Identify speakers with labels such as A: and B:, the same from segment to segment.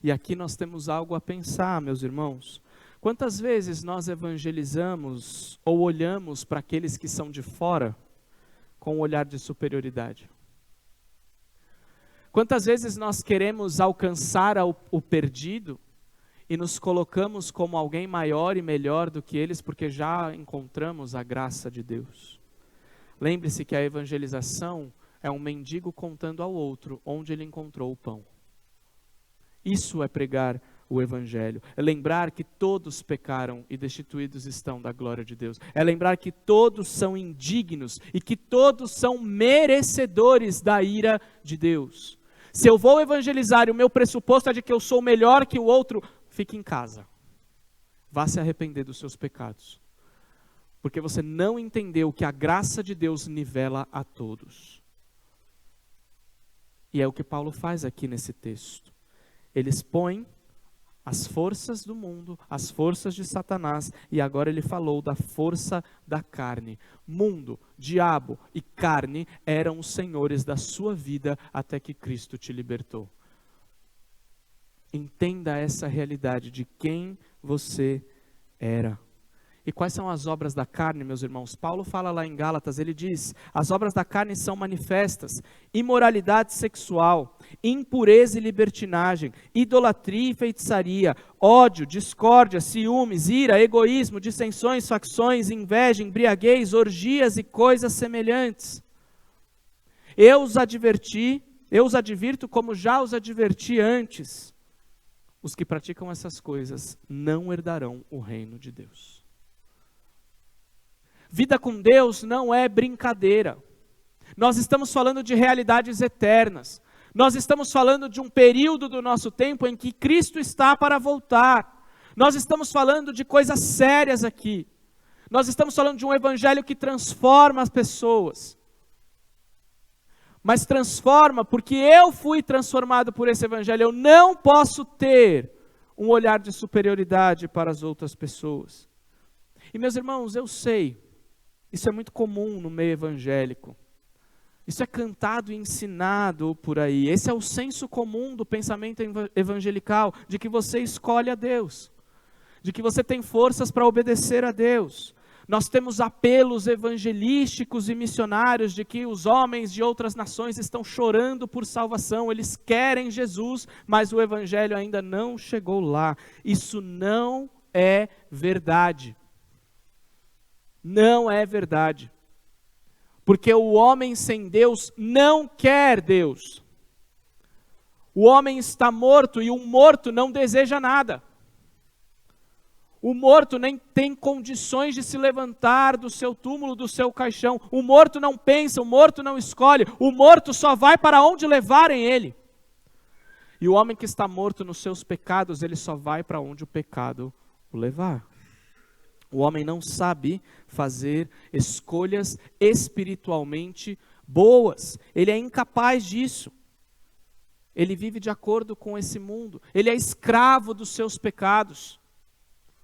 A: E aqui nós temos algo a pensar, meus irmãos. Quantas vezes nós evangelizamos ou olhamos para aqueles que são de fora com um olhar de superioridade? Quantas vezes nós queremos alcançar o perdido e nos colocamos como alguém maior e melhor do que eles porque já encontramos a graça de Deus? Lembre-se que a evangelização é um mendigo contando ao outro onde ele encontrou o pão. Isso é pregar o evangelho. É lembrar que todos pecaram e destituídos estão da glória de Deus. É lembrar que todos são indignos e que todos são merecedores da ira de Deus. Se eu vou evangelizar e o meu pressuposto é de que eu sou melhor que o outro, fique em casa. Vá se arrepender dos seus pecados. Porque você não entendeu que a graça de Deus nivela a todos. E é o que Paulo faz aqui nesse texto. Ele expõe as forças do mundo, as forças de Satanás, e agora ele falou da força da carne. Mundo, diabo e carne eram os senhores da sua vida até que Cristo te libertou. Entenda essa realidade de quem você era. E quais são as obras da carne, meus irmãos? Paulo fala lá em Gálatas, ele diz, as obras da carne são manifestas: imoralidade sexual, impureza e libertinagem, idolatria e feitiçaria, ódio, discórdia, ciúmes, ira, egoísmo, dissensões, facções, inveja, embriaguez, orgias e coisas semelhantes. Eu os advirto como já os adverti antes. Os que praticam essas coisas não herdarão o reino de Deus. Vida com Deus não é brincadeira. Nós estamos falando de realidades eternas. Nós estamos falando de um período do nosso tempo em que Cristo está para voltar. Nós estamos falando de coisas sérias aqui. Nós estamos falando de um evangelho que transforma as pessoas. Mas transforma porque eu fui transformado por esse evangelho. Eu não posso ter um olhar de superioridade para as outras pessoas. E meus irmãos, eu sei, isso é muito comum no meio evangélico. Isso é cantado e ensinado por aí. Esse é o senso comum do pensamento evangelical, de que você escolhe a Deus, de que você tem forças para obedecer a Deus. Nós temos apelos evangelísticos e missionários de que os homens de outras nações estão chorando por salvação, eles querem Jesus, mas o evangelho ainda não chegou lá. Isso não é verdade. Não é verdade. Porque o homem sem Deus não quer Deus. O homem está morto e um morto não deseja nada. O morto nem tem condições de se levantar do seu túmulo, do seu caixão. O morto não pensa, o morto não escolhe. O morto só vai para onde levarem ele. E o homem que está morto nos seus pecados, ele só vai para onde o pecado o levar. O homem não sabe fazer escolhas espiritualmente boas. Ele é incapaz disso. Ele vive de acordo com esse mundo. Ele é escravo dos seus pecados.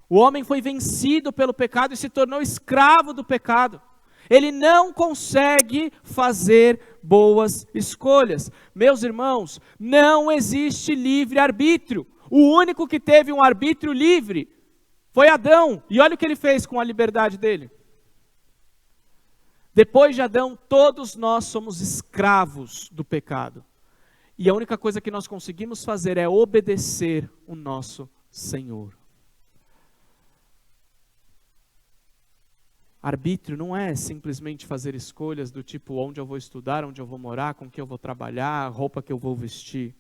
A: O homem foi vencido pelo pecado e se tornou escravo do pecado. Ele não consegue fazer boas escolhas. Meus irmãos, não existe livre-arbítrio. O único que teve um arbítrio livre foi Adão, e olha o que ele fez com a liberdade dele. Depois de Adão, todos nós somos escravos do pecado. E a única coisa que nós conseguimos fazer é obedecer o nosso Senhor. Arbítrio não é simplesmente fazer escolhas do tipo onde eu vou estudar, onde eu vou morar, com que eu vou trabalhar, a roupa que eu vou vestir.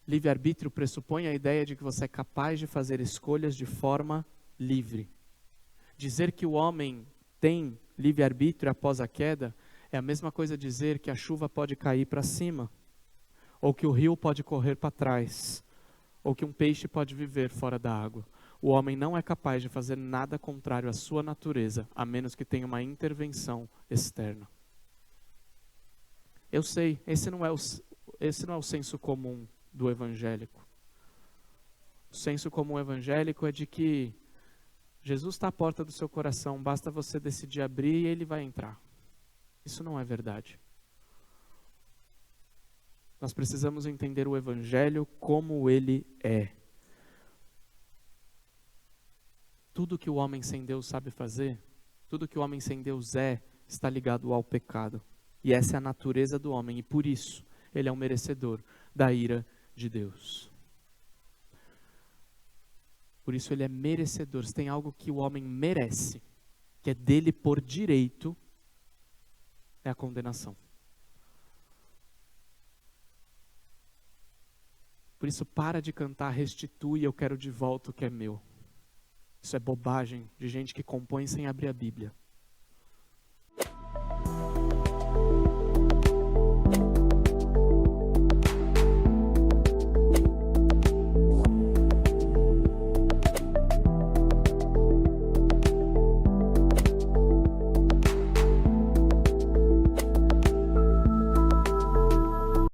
A: Livre-arbítrio pressupõe a ideia de que você é capaz de fazer escolhas de forma livre. Dizer que o homem tem livre-arbítrio após a queda é a mesma coisa dizer que a chuva pode cair para cima, ou que o rio pode correr para trás, ou que um peixe pode viver fora da água. O homem não é capaz de fazer nada contrário à sua natureza, a menos que tenha uma intervenção externa. Eu sei, esse não é o senso comum do evangélico. O senso comum evangélico é de que Jesus está à porta do seu coração, basta você decidir abrir e ele vai entrar. Isso não é verdade. Nós precisamos entender o Evangelho como ele é. Tudo que o homem sem Deus sabe fazer, tudo que o homem sem Deus é, está ligado ao pecado. E essa é a natureza do homem, e por isso ele é um merecedor da ira de Deus. Por isso ele é merecedor. Se tem algo que o homem merece, que é dele por direito, é a condenação. Por isso para de cantar, restitui, eu quero de volta o que é meu. Isso é bobagem de gente que compõe sem abrir a Bíblia.